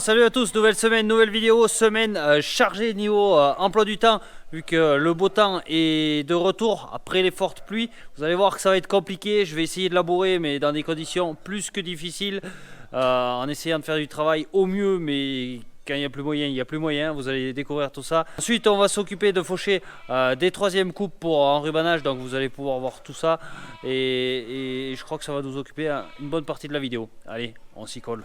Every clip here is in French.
Salut à tous, nouvelle semaine, nouvelle vidéo, semaine chargée niveau emploi du temps, vu que le beau temps est de retour après les fortes pluies. Vous allez voir que ça va être compliqué, je vais essayer de labourer mais dans des conditions plus que difficiles, en essayant de faire du travail au mieux, mais quand il n'y a plus moyen, il n'y a plus moyen, vous allez découvrir tout ça. Ensuite on va s'occuper de faucher des troisièmes coupes pour enrubanage, donc vous allez pouvoir voir tout ça, et je crois que ça va nous occuper une bonne partie de la vidéo. Allez, on s'y colle.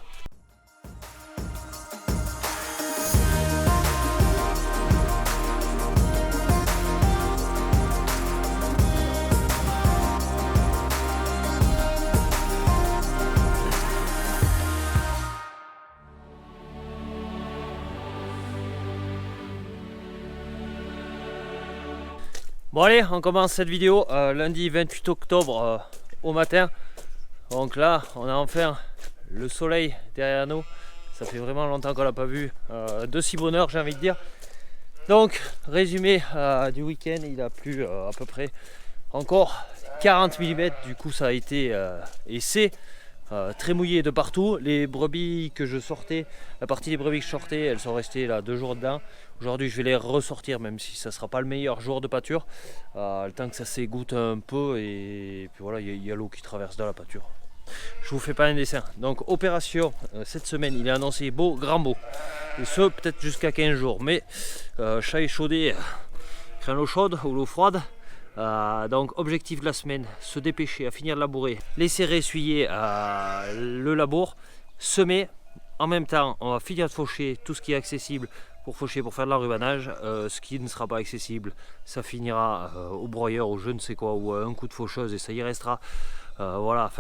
Bon allez, on commence cette vidéo lundi 28 octobre au matin. Donc là, on a enfin le soleil derrière nous. Ça fait vraiment longtemps qu'on l'a pas vu de si bonne heure, j'ai envie de dire. Donc, résumé du week-end, il a plu à peu près encore 40 mm. Du coup, ça a été et c'est très mouillé de partout. Les brebis que je sortais, la partie des brebis que je sortais, elles sont restées là 2 jours dedans. Aujourd'hui je vais les ressortir, même si ça sera pas le meilleur jour de pâture, le temps que ça s'égoutte un peu, et puis voilà, il y a l'eau qui traverse dans la pâture. Je vous fais pas un dessin. Donc opération cette semaine, il est annoncé beau, grand beau, et ce peut-être jusqu'à 15 jours, mais chat échaudé craint l'eau chaude ou l'eau froide. Donc objectif de la semaine, se dépêcher à finir de labourer, laisser ressuyer le labour, semer. En même temps on va finir de faucher tout ce qui est accessible pour faucher, pour faire de l'enrubanage. Ce qui ne sera pas accessible, ça finira au broyeur ou je ne sais quoi, ou un coup de faucheuse, et ça y restera voilà,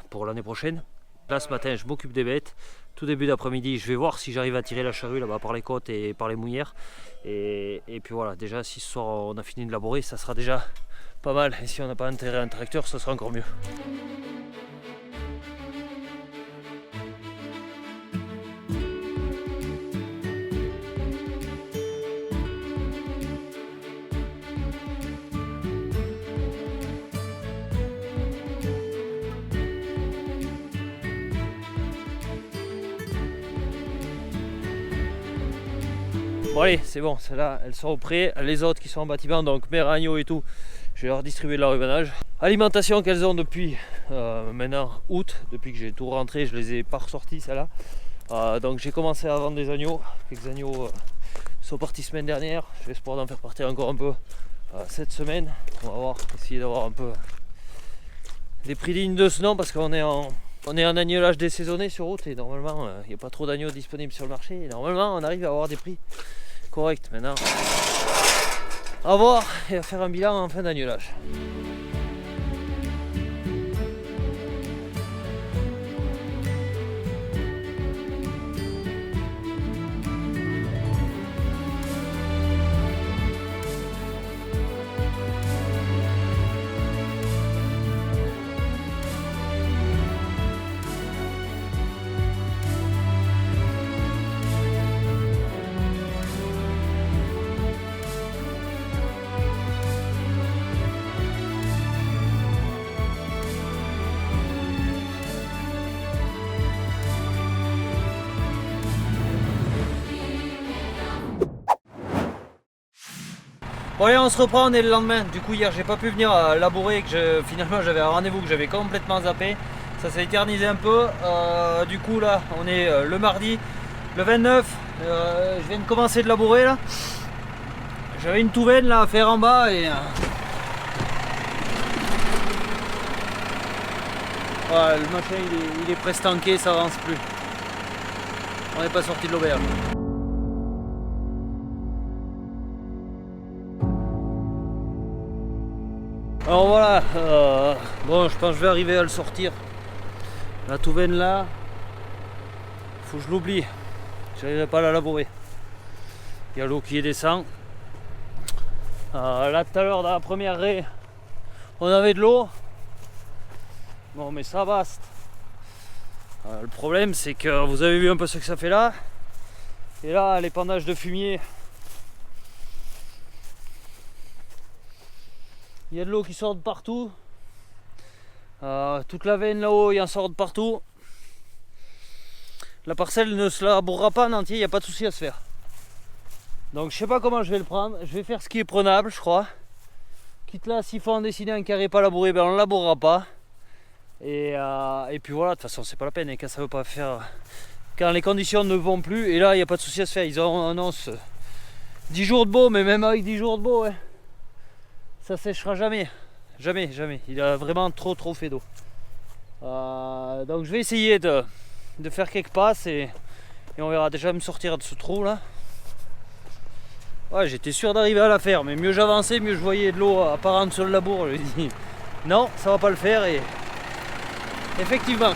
pour l'année prochaine. Là ce matin je m'occupe des bêtes. Tout début d'après-midi je vais voir si j'arrive à tirer la charrue là-bas par les côtes et par les mouillères, et puis voilà, déjà si ce soir on a fini de labourer, ça sera déjà pas mal, et si on n'a pas intérêt à un tracteur, ça sera encore mieux. Bon allez, c'est bon, celles-là elles sont prêtes. Les autres qui sont en bâtiment, donc mes agneaux et tout, je vais leur distribuer de l'enrubanage. Alimentation qu'elles ont depuis maintenant août, depuis que j'ai tout rentré, je les ai pas ressortis celles-là. Donc j'ai commencé à vendre des agneaux. Quelques agneaux sont partis semaine dernière. J'ai espoir d'en faire partir encore un peu cette semaine. On va voir, essayer d'avoir un peu des prix dignes de ce nom, parce qu'on est en agnelage désaisonné sur route, et normalement il n'y a pas trop d'agneaux disponibles sur le marché, et normalement on arrive à avoir des prix corrects. Maintenant à voir et à faire un bilan en fin d'agnelage. Bon allez, on se reprend, on est le lendemain. Du coup hier j'ai pas pu venir labourer, finalement j'avais un rendez-vous que j'avais complètement zappé. Ça s'est éternisé un peu. Du coup là on est le mardi, le 29. Je viens de commencer de labourer là. J'avais une touvaine là à faire en bas, et voilà, le machin il est presque tanké, ça avance plus. On n'est pas sorti de l'auberge. Alors voilà, bon, je pense que je vais arriver à le sortir. La touvaine là, faut que je l'oublie. J'arriverai pas à la labourer. Il y a l'eau qui descend. Là tout à l'heure dans la première raie, on avait de l'eau. Bon mais ça baste. Le problème c'est que vous avez vu un peu ce que ça fait là. Et là l'épandage de fumier. Il y a de l'eau qui sort de partout. Toute la veine là-haut, il en sort de partout. la parcelle ne se labourera pas en entier, il n'y a pas de souci à se faire. Donc je sais pas comment je vais le prendre, je vais faire ce qui est prenable je crois. Quitte là, s'il faut en dessiner un carré pas labouré, ben on ne labourera pas. Et puis voilà, de toute façon c'est pas la peine, et quand ça veut pas faire. Quand les conditions ne vont plus, et là il n'y a pas de souci à se faire, ils ont annoncé 10 jours de beau, mais même avec 10 jours de beau, ouais, ça sèchera jamais. Jamais, jamais. Il a vraiment trop fait d'eau. Donc je vais essayer de faire quelques passes et on verra. Déjà me sortir de ce trou là. Ouais, j'étais sûr d'arriver à la faire, mais mieux j'avançais, mieux je voyais de l'eau apparente sur le labour. Je lui dis non, ça va pas le faire, et effectivement.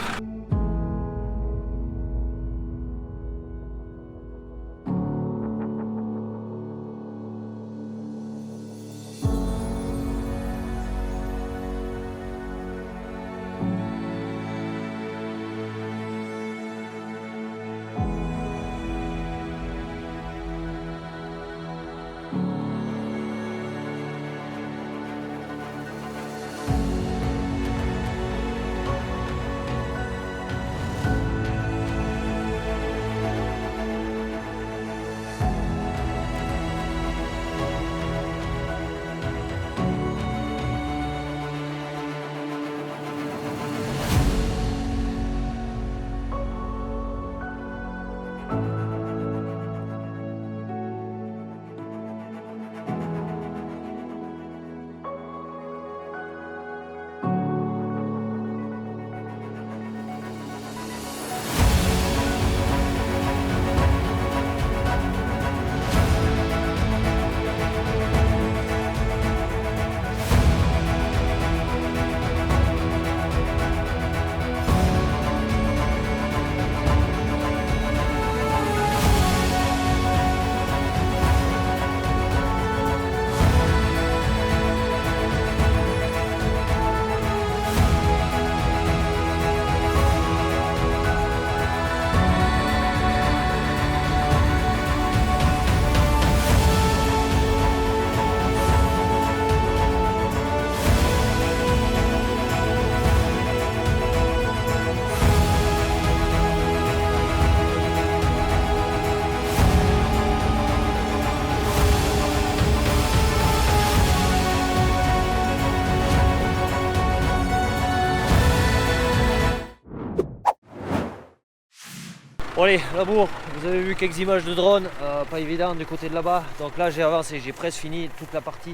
Bon allez, labour, vous avez vu quelques images de drone, pas évident du côté de là-bas. Donc là j'ai avancé, j'ai presque fini toute la partie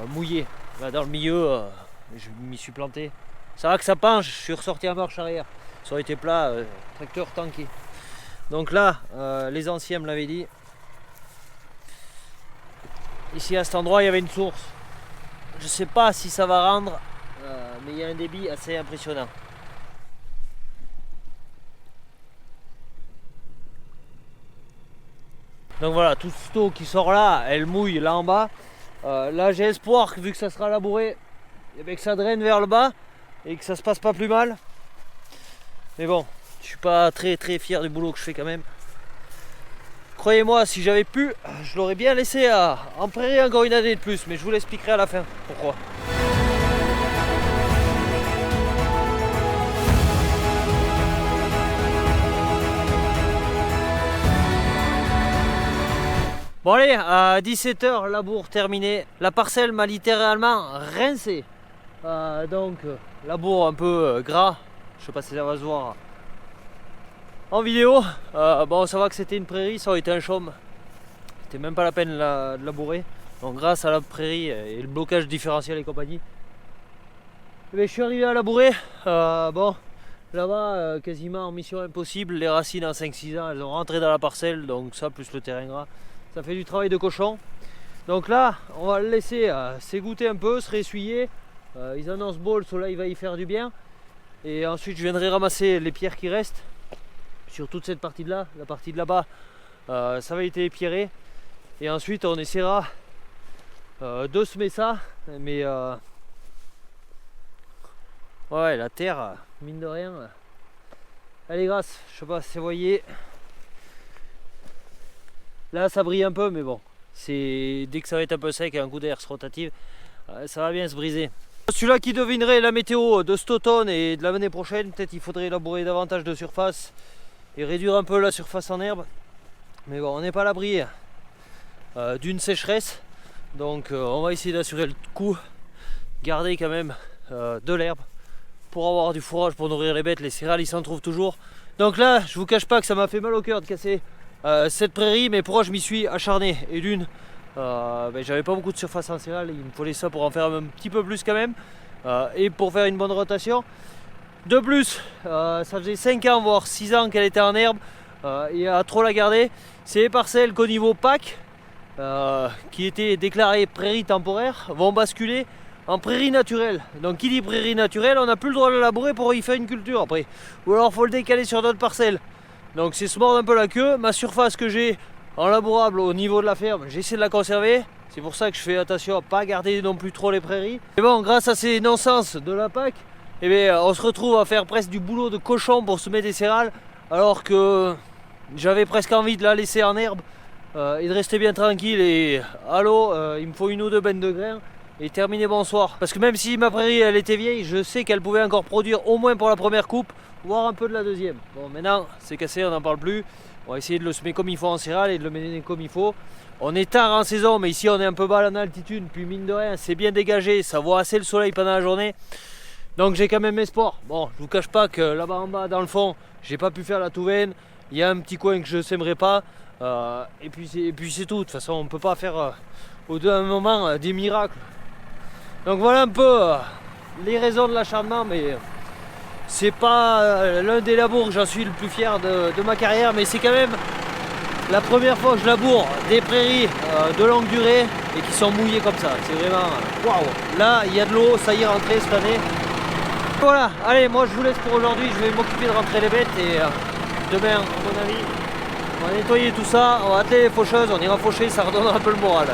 mouillée. Là dans le milieu, je m'y suis planté. Ça va que ça penche, je suis ressorti en marche arrière. Ça aurait été plat, tracteur tanké. Donc là, les anciens me l'avaient dit. Ici à cet endroit il y avait une source. Je sais pas si ça va rendre, mais il y a un débit assez impressionnant. Donc voilà, toute cette eau qui sort là, elle mouille là en bas. Là j'ai espoir que vu que ça sera labouré, et bien que ça draine vers le bas et que ça se passe pas plus mal. Mais bon, je suis pas très fier du boulot que je fais quand même. Croyez-moi, si j'avais pu, je l'aurais bien laissé en prairie encore une année de plus, mais je vous l'expliquerai à la fin pourquoi. Bon allez, à 17 h, labour terminé. La parcelle m'a littéralement rincé. Donc, labour un peu gras. Je sais pas si ça va se voir en vidéo. Bon, ça va que c'était une prairie, ça aurait été un chaume. C'était même pas la peine de labourer. Donc grâce à la prairie et le blocage différentiel et compagnie, je suis arrivé à labourer. Bon, là-bas, quasiment en mission impossible. Les racines en 5-6 ans, elles ont rentré dans la parcelle. Donc ça, plus le terrain gras. Ça fait du travail de cochon. Donc là, on va le laisser s'égoutter un peu, se réessuyer. Ils annoncent beau, le soleil va y faire du bien. Et ensuite, je viendrai ramasser les pierres qui restent sur toute cette partie de là. La partie de là-bas, ça va être épierré. Et ensuite, on essaiera de semer ça. Mais ouais, la terre, mine de rien, elle est grasse. Je sais pas si vous voyez. Là ça brille un peu, mais bon, c'est dès que ça va être un peu sec et un coup d'air se rotative, ça va bien se briser. Celui-là qui devinerait la météo de cet automne et de l'année prochaine, peut-être il faudrait labourer davantage de surface et réduire un peu la surface en herbe. Mais bon, on n'est pas à l'abri d'une sécheresse, donc on va essayer d'assurer le coup, garder quand même de l'herbe pour avoir du fourrage pour nourrir les bêtes. Les céréales, ils s'en trouvent toujours. Donc là, je vous cache pas que ça m'a fait mal au cœur de casser cette prairie, mais pourquoi je m'y suis acharné? Et d'une, j'avais pas beaucoup de surface en céréales, il me fallait ça pour en faire un petit peu plus quand même, et pour faire une bonne rotation. De plus, ça faisait 5 ans voire 6 ans qu'elle était en herbe, et à trop la garder. C'est les parcelles qu'au niveau PAC, qui étaient déclarées prairies temporaires, vont basculer en prairie naturelle. Donc qui dit prairie naturelle, on n'a plus le droit de la labourer pour y faire une culture après. Ou alors faut le décaler sur d'autres parcelles. Donc c'est se mordre un peu la queue. Ma surface que j'ai en labourable au niveau de la ferme, j'essaie de la conserver. C'est pour ça que je fais attention à pas garder non plus trop les prairies. Et bon, grâce à ces non-sens de la PAC, eh bien, on se retrouve à faire presque du boulot de cochon pour semer des céréales, alors que j'avais presque envie de la laisser en herbe et de rester bien tranquille. Et allô, il me faut une ou deux bennes de grains et terminer bonsoir. Parce que même si ma prairie elle était vieille, je sais qu'elle pouvait encore produire au moins pour la première coupe, voire un peu de la deuxième. Bon, maintenant c'est cassé, on n'en parle plus. On va essayer de le semer comme il faut en céréales et de le mener comme il faut. On est tard en saison, mais ici on est un peu bas en altitude, puis mine de rien c'est bien dégagé, ça voit assez le soleil pendant la journée. Donc j'ai quand même espoir. Bon, je vous cache pas que là-bas en bas dans le fond, j'ai pas pu faire la touvaine. Il y a un petit coin que je sèmerai pas. Et puis c'est tout. De toute façon, on peut pas faire au bout d'un moment des miracles. Donc voilà un peu les raisons de l'acharnement, mais c'est pas l'un des labours que j'en suis le plus fier de ma carrière, mais c'est quand même la première fois que je laboure des prairies de longue durée et qui sont mouillées comme ça. C'est vraiment waouh. Là, il y a de l'eau, ça y est rentré cette année. Voilà, allez, moi je vous laisse pour aujourd'hui. Je vais m'occuper de rentrer les bêtes et demain, à mon avis, on va nettoyer tout ça, on va atteler les faucheuses, on ira faucher, ça redonnera un peu le moral.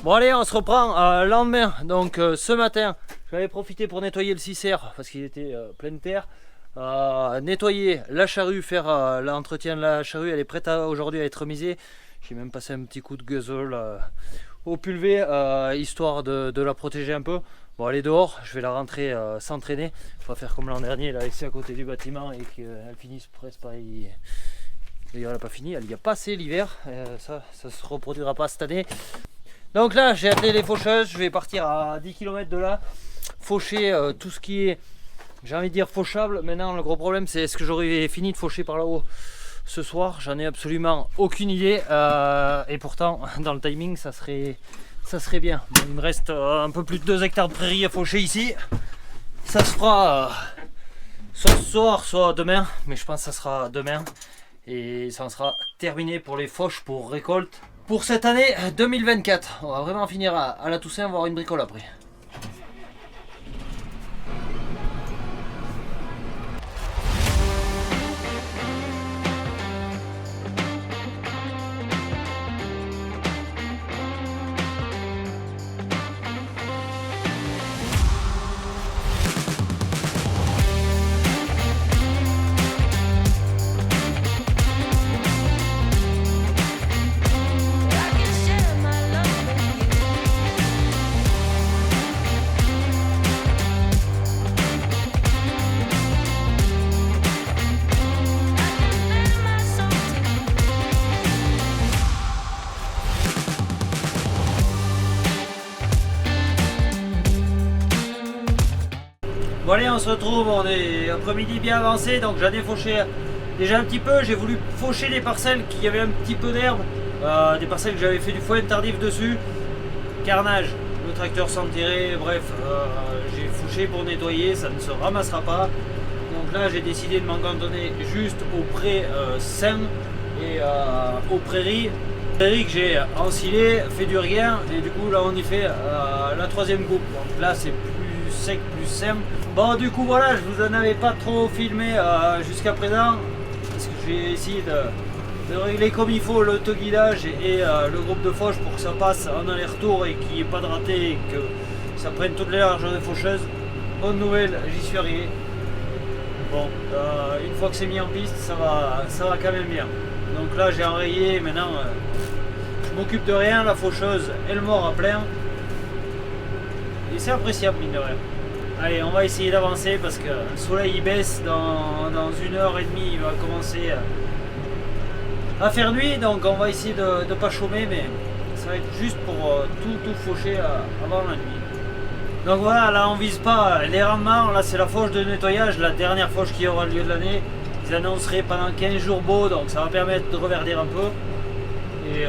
Bon allez, on se reprend le lendemain. Donc ce matin, j'avais profité pour nettoyer le cicère parce qu'il était plein de terre. Nettoyer la charrue, faire l'entretien de la charrue, elle est prête aujourd'hui à être misée. J'ai même passé un petit coup de gueule au pulvé, histoire de la protéger un peu. Bon, elle est dehors, je vais la rentrer sans traîner. On va faire comme l'an dernier, la laisser à côté du bâtiment et qu'elle finisse presque pareil. D'ailleurs, elle n'a pas fini, elle n'y a pas assez l'hiver. Ça se reproduira pas cette année. Donc là, j'ai attelé les faucheuses, je vais partir à 10 km de là, faucher tout ce qui est, j'ai envie de dire, fauchable. Maintenant, le gros problème, c'est est-ce que j'aurai fini de faucher par là-haut ce soir? J'en ai absolument aucune idée. Et pourtant, dans le timing, ça serait bien. Bon, il me reste un peu plus de 2 hectares de prairie à faucher ici. Ça se fera soit ce soir, soit demain. Mais je pense que ça sera demain. Et ça en sera terminé pour les fauches pour récolte. Pour cette année 2024, on va vraiment finir à la Toussaint, avoir une bricole après. Bon allez, on se retrouve, on est après-midi bien avancé, donc j'en ai fauché déjà un petit peu. J'ai voulu faucher des parcelles qui avaient un petit peu d'herbe, des parcelles que j'avais fait du foin tardif dessus. Carnage, le tracteur s'enterrait, bref, j'ai fauché pour nettoyer, ça ne se ramassera pas. Donc là j'ai décidé de m'en cantonner juste au pré sain et aux prairies. Prairies que j'ai ensilé, fait du rien, et du coup là on y fait la troisième coupe. Donc là c'est plus sec, plus simple. Bon du coup voilà, je vous en avais pas trop filmé jusqu'à présent, parce que j'ai essayé de régler comme il faut l'autoguidage et le groupe de fauche pour que ça passe en aller-retour et qu'il n'y ait pas de raté et que ça prenne toutes les largeurs des faucheuses. Bonne nouvelle, j'y suis arrivé. Bon, une fois que c'est mis en piste, ça va quand même bien. Donc là j'ai enrayé, maintenant je m'occupe de rien, la faucheuse elle mord à plein. Et c'est appréciable mine de rien. Allez, on va essayer d'avancer parce que le soleil il baisse dans 1h30, il va commencer à faire nuit, donc on va essayer de ne pas chômer, mais ça va être juste pour tout faucher avant la nuit. Donc voilà, là on vise pas les rendements, là c'est la fauche de nettoyage, la dernière fauche qui aura lieu de l'année. Ils annonceraient pendant 15 jours beau, donc ça va permettre de reverdir un peu. Et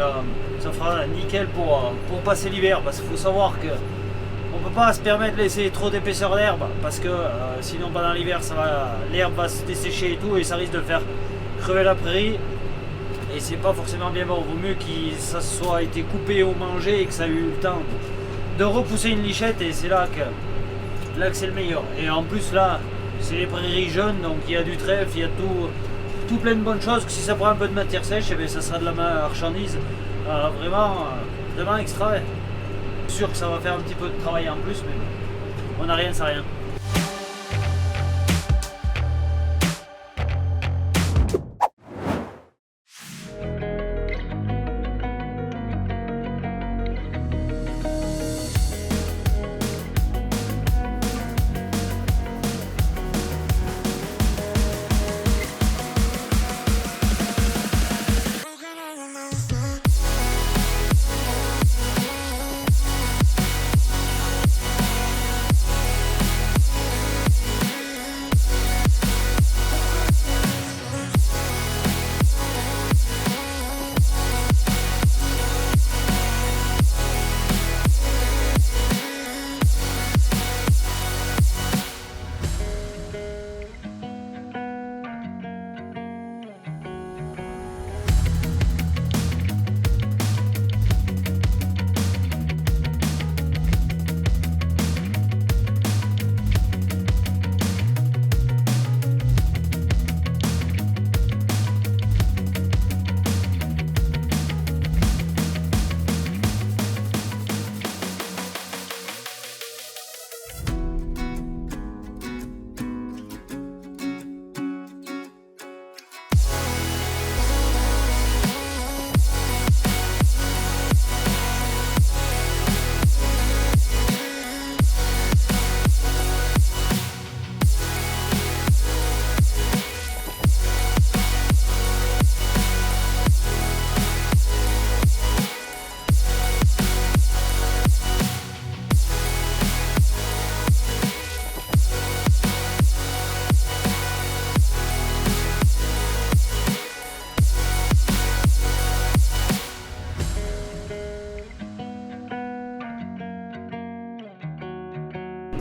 ça fera nickel pour passer l'hiver, parce qu'il faut savoir que on peut pas se permettre de laisser trop d'épaisseur d'herbe, parce que sinon pendant l'hiver l'herbe va se dessécher et tout, et ça risque de faire crever la prairie. Et c'est pas forcément bien bon, vaut mieux que ça soit été coupé ou mangé et que ça ait eu le temps de repousser une lichette, et c'est là que c'est le meilleur. Et en plus là, c'est les prairies jaunes, donc il y a du trèfle, il y a tout plein de bonnes choses, que si ça prend un peu de matière sèche, eh bien, ça sera de la marchandise vraiment extra. C'est sûr que ça va faire un petit peu de travail en plus, mais on n'a rien, c'est rien.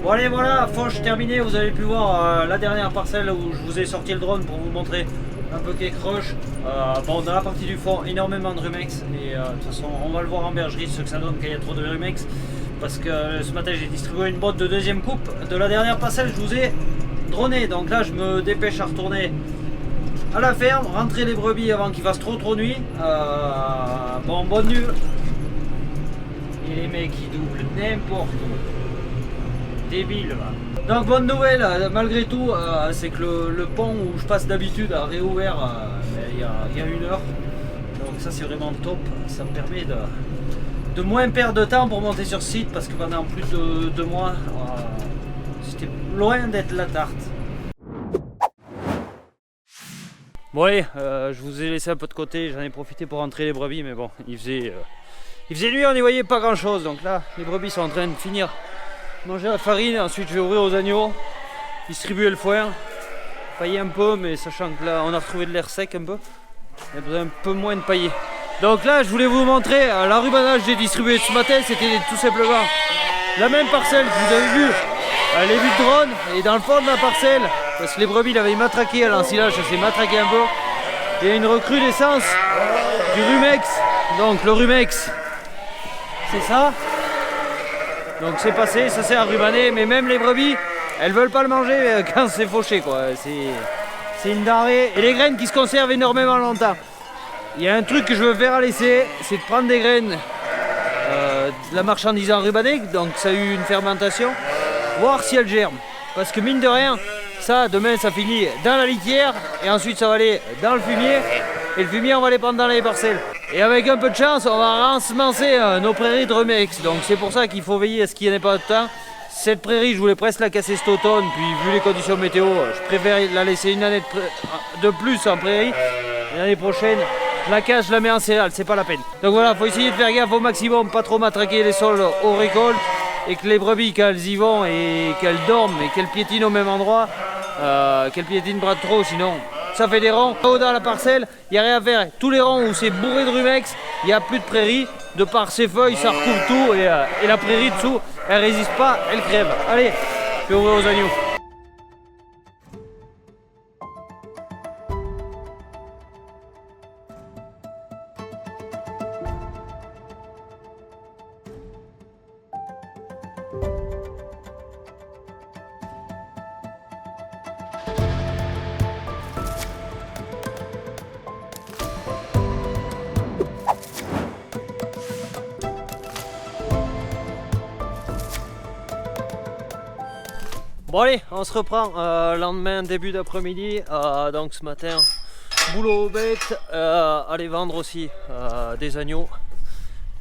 Bon allez voilà, fauche terminée, vous avez pu voir la dernière parcelle où je vous ai sorti le drone pour vous montrer un peu qu'est croche. Bon, dans la partie du fond, énormément de rumex, et de toute façon on va le voir en bergerie ce que ça donne quand il y a trop de rumex, parce que ce matin j'ai distribué une botte de deuxième coupe de la dernière parcelle, je vous ai droné, donc là je me dépêche à retourner à la ferme, rentrer les brebis avant qu'il fasse trop nuit. Bon, bonne nuit. Et les mecs qui doublent n'importe où. Débile va. Donc bonne nouvelle, malgré tout, c'est que le pont où je passe d'habitude a réouvert il y a 1 heure. Donc ça c'est vraiment top, ça me permet de moins perdre de temps pour monter sur site, parce que pendant plus de 2 mois, c'était loin d'être la tarte. Bon allez, je vous ai laissé un peu de côté, j'en ai profité pour rentrer les brebis, mais bon, il faisait nuit, on n'y voyait pas grand chose, donc là les brebis sont en train de finir manger la farine, ensuite je vais ouvrir aux agneaux distribuer le foin, pailler un peu, mais sachant que là on a retrouvé de l'air sec un peu, il y a besoin un peu moins de pailler. Donc là je voulais vous montrer l'enrubanage que j'ai distribué ce matin, c'était tout simplement la même parcelle que vous avez vu, les vues de drone, et dans le fond de la parcelle, parce que les brebis l'avaient matraqué à l'ensilage, ça s'est matraqué un peu, il y a une recrudescence du rumex, donc le rumex c'est ça, donc c'est passé, ça s'est enrubané, mais même les brebis elles veulent pas le manger quand c'est fauché quoi, c'est une denrée, et les graines qui se conservent énormément longtemps. Il y a un truc que je veux faire à l'essai, c'est de prendre des graines de la marchandise enrubanée, donc ça a eu une fermentation, voir si elle germe. Parce que mine de rien, ça demain ça finit dans la litière et ensuite ça va aller dans le fumier. Et le fumier on va les prendre dans les parcelles. Et avec un peu de chance on va ensemencer nos prairies de rumex. Donc c'est pour ça qu'il faut veiller à ce qu'il n'y en ait pas de temps. Cette prairie je voulais presque la casser cet automne, puis vu les conditions météo, je préfère la laisser une année de plus en prairie. Et l'année prochaine, je la casse, je la mets en céréales, c'est pas la peine. Donc voilà, faut essayer de faire gaffe au maximum, pas trop matraquer les sols aux récoltes. Et que les brebis, quand elles y vont et qu'elles dorment et qu'elles piétinent au même endroit, qu'elles piétinent pas trop, sinon ça fait des ronds. Là-haut dans la parcelle, il n'y a rien à faire. Tous les ronds où c'est bourré de rumex, il n'y a plus de prairie. De par ses feuilles, ça recouvre tout et la prairie dessous, elle résiste pas, elle crève. Allez, je vais ouvrir aux agneaux. Bon allez, on se reprend lendemain, début d'après-midi. Donc ce matin, boulot aux bêtes, aller vendre aussi des agneaux.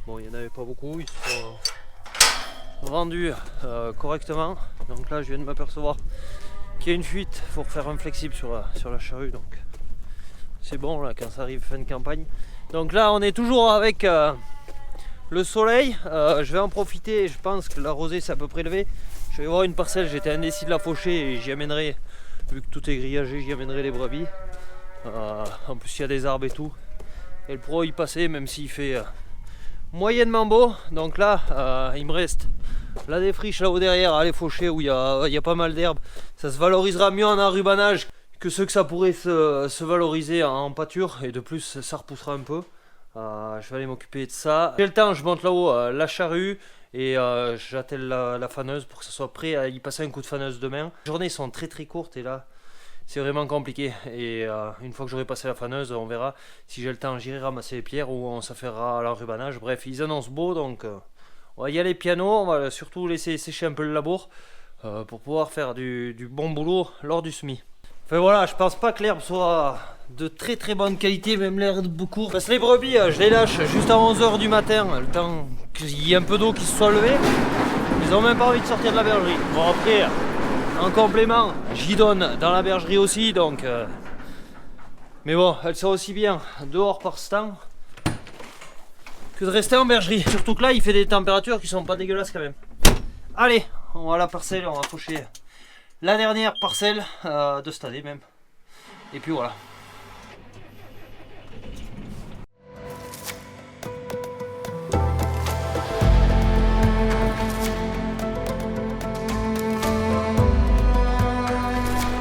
Bon, il n'y en avait pas beaucoup, ils sont vendus correctement. Donc là, je viens de m'apercevoir qu'il y a une fuite, il faut refaire un flexible sur la charrue. Donc c'est bon là quand ça arrive fin de campagne. Donc là, on est toujours avec le soleil. Je vais en profiter, je pense que la rosée c'est à peu près levé. Je vais voir une parcelle, j'étais indécis de la faucher et j'y amènerai, vu que tout est grillagé, j'y amènerai les brebis. En plus il y a des arbres et tout. Elles pourront y passer même s'il fait moyennement beau. Donc là, il me reste la défriche là-haut derrière à aller faucher où il y a pas mal d'herbes. Ça se valorisera mieux en enrubanage que ce que ça pourrait se valoriser en pâture. Et de plus, ça repoussera un peu. Je vais aller m'occuper de ça. J'ai le temps, je monte là-haut la charrue. Et j'attelle la faneuse pour que ça soit prêt à y passer un coup de faneuse demain. Les journées sont très très courtes et là c'est vraiment compliqué. Et une fois que j'aurai passé la faneuse, on verra si j'ai le temps, j'irai ramasser les pierres ou on s'affairera à l'enrubanage. Bref, ils annoncent beau, donc on va y aller piano. On va surtout laisser sécher un peu le labour pour pouvoir faire du bon boulot lors du semis. Enfin voilà, je pense pas que l'herbe soit de très très bonne qualité, même l'herbe court. Parce que les brebis, je les lâche juste à 11 h du matin, le temps qu'il y ait un peu d'eau qui se soit levée. Ils ont même pas envie de sortir de la bergerie. Bon après, en complément, j'y donne dans la bergerie aussi, donc... Mais bon, elles sont aussi bien dehors par ce temps que de rester en bergerie. Surtout que là, il fait des températures qui sont pas dégueulasses quand même. Allez, on va à la parcelle, on va faucher la dernière parcelle de cette année même. Et puis voilà.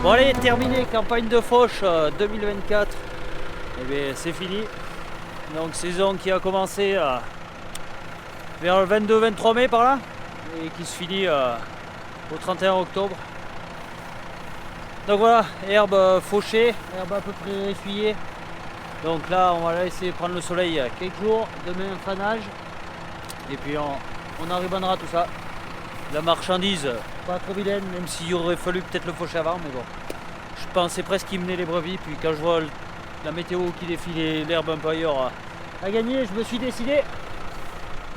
Bon allez, terminé, campagne de fauche 2024. Et bien c'est fini. Donc saison qui a commencé vers le 22-23 mai par là. Et qui se finit au 31 octobre. Donc voilà, herbe fauchée, herbe à peu près essuyée. Donc là on va laisser prendre le soleil quelques jours, demain un fanage. Et puis on enrubanera tout ça. La marchandise, pas trop vilaine, même s'il aurait fallu peut-être le faucher avant, mais bon. Je pensais presque qu'il menait les brebis, puis quand je vois la météo qui défile l'herbe un peu ailleurs à gagner, je me suis décidé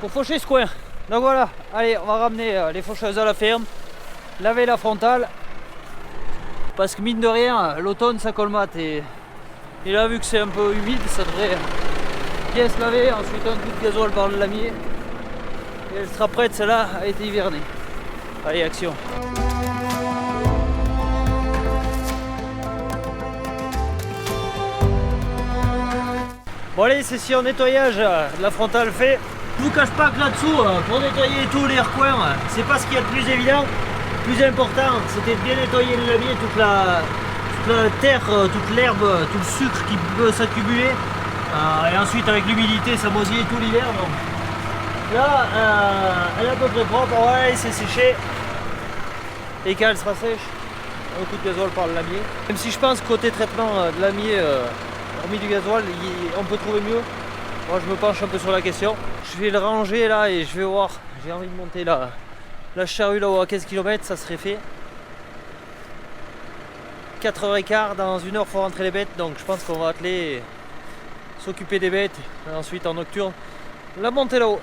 pour faucher ce coin. Donc voilà, allez, on va ramener les faucheuses à la ferme, laver la frontale. Parce que mine de rien, l'automne ça colmate et là vu que c'est un peu humide, ça devrait bien se laver, ensuite un coup de gasoil par le lamier et elle sera prête, celle-là a été hivernée. Allez, action! Bon allez, session nettoyage de la frontale fait. Je vous cache pas que là-dessous, pour nettoyer tous les recoins, c'est pas ce qu'il y a de plus évident. Le plus important, c'était de bien nettoyer le lamier, toute la terre, toute l'herbe, tout le sucre qui peut s'accumuler. Et ensuite avec l'humidité, ça mosille tout l'hiver. Donc là, elle est à peu près propre. Ouais, c'est séché. Et quand elle sera sèche, un coup de gasoil par le lamier. Même si je pense que côté traitement de lamier, hormis du gasoil, on peut trouver mieux. Moi je me penche un peu sur la question. Je vais le ranger là et je vais voir. J'ai envie de monter la charrue là-haut à 15 km, ça serait fait. 4h15, dans 1 heure il faut rentrer les bêtes, donc je pense qu'on va atteler, s'occuper des bêtes, et ensuite en nocturne, la monter là-haut.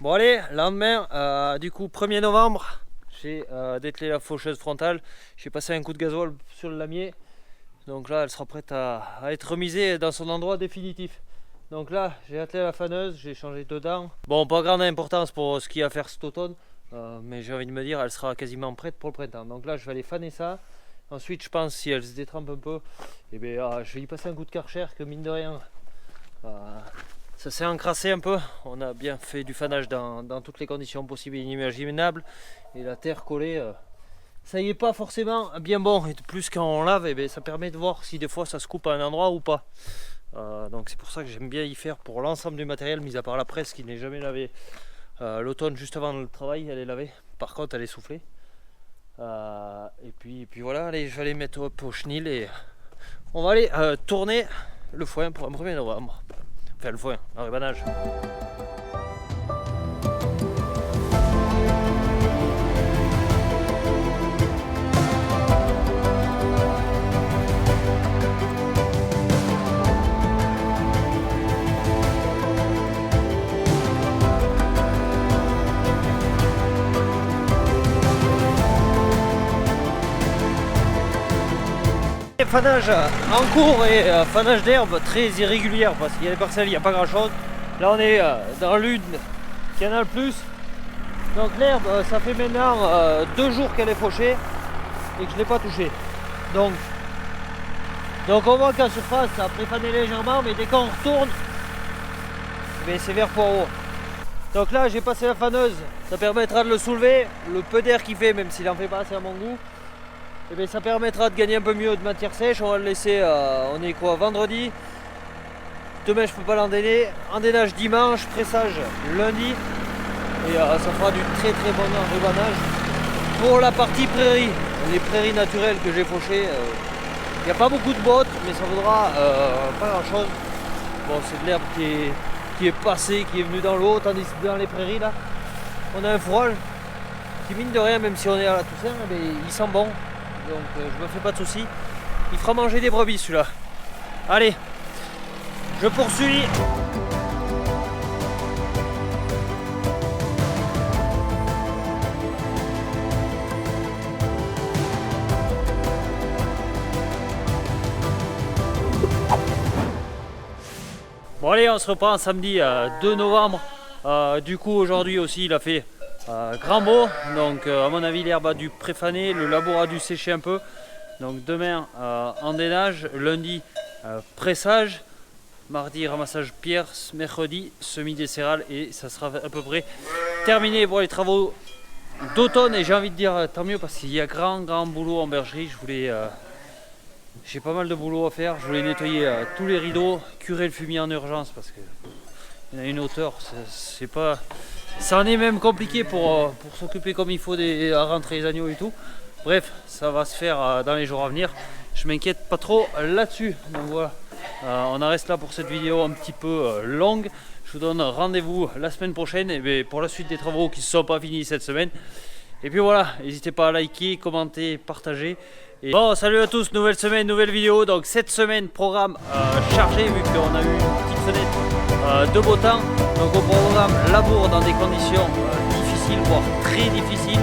Bon allez, lendemain, du coup 1er novembre, j'ai dételé la faucheuse frontale, j'ai passé un coup de gasoil sur le lamier, donc là elle sera prête à être remisée dans son endroit définitif. Donc là j'ai attelé la faneuse, j'ai changé dedans. Bon, pas grande importance pour ce qu'il y a à faire cet automne, mais j'ai envie de me dire elle sera quasiment prête pour le printemps. Donc là je vais aller faner ça, ensuite je pense si elle se détrempe un peu, je vais y passer un coup de Karcher que mine de rien... ça s'est encrassé un peu, on a bien fait du fanage dans toutes les conditions possibles et inimaginables. Et la terre collée, ça y est pas forcément bien bon. Et de plus quand on lave, ça permet de voir si des fois ça se coupe à un endroit ou pas. Donc c'est pour ça que j'aime bien y faire pour l'ensemble du matériel, mis à part la presse qui n'est jamais lavée. L'automne juste avant le travail, elle est lavée. Par contre elle est soufflée. Et puis voilà, allez, je vais aller mettre au chenil et on va aller tourner le foin pour un 1er novembre. Enfin le foin, un rubanage. Fanage en cours et fanage d'herbe très irrégulière parce qu'il y a des parcelles, il n'y a pas grand chose. Là on est dans l'une Canal+. Donc l'herbe, ça fait maintenant 2 jours qu'elle est fauchée et que je ne l'ai pas touchée. Donc on voit qu'en surface ça a préfané légèrement, mais dès qu'on retourne, c'est vert poireau. Donc là j'ai passé la faneuse, ça permettra de le soulever. Le peu d'air qu'il fait, même s'il en fait pas assez à mon goût, ça permettra de gagner un peu mieux de matière sèche. On va le laisser, on est quoi, vendredi. Demain je peux pas l'endéner. Endénage dimanche, pressage lundi. Et ça fera du très bon rubanage. Pour la partie prairie, les prairies naturelles que j'ai fauchées, il n'y a pas beaucoup de bottes, mais ça vaudra pas grand chose. Bon, c'est de l'herbe qui est passée, qui est venue dans l'eau, tandis que dans les prairies là, on a un froil qui mine de rien, même si on est à la Toussaint, il sent bon. Donc je me fais pas de soucis. Il fera manger des brebis celui-là. Allez, je poursuis. Bon allez, on se reprend samedi 2 novembre. Du coup aujourd'hui aussi il a fait grand beau, donc à mon avis l'herbe a dû préfaner, le labour a dû sécher un peu. Donc demain endénage, lundi pressage, mardi ramassage pierre, mercredi semis des céréales et ça sera à peu près terminé pour les travaux d'automne. Et j'ai envie de dire tant mieux parce qu'il y a grand boulot en bergerie. J'ai pas mal de boulot à faire. Je voulais nettoyer tous les rideaux, curer le fumier en urgence parce que il y en a une hauteur, c'est pas... Ça en est même compliqué pour s'occuper comme il faut à rentrer les agneaux et tout. Bref, ça va se faire dans les jours à venir. Je m'inquiète pas trop là-dessus. Donc voilà, on en reste là pour cette vidéo un petit peu longue. Je vous donne rendez-vous la semaine prochaine pour la suite des travaux qui ne sont pas finis cette semaine. Et puis voilà, n'hésitez pas à liker, commenter, partager. Et bon, salut à tous, nouvelle semaine, nouvelle vidéo. Donc cette semaine, programme chargé vu qu'on a eu une petite fenêtre de beau temps. Donc au programme labour dans des conditions difficiles, voire très difficiles.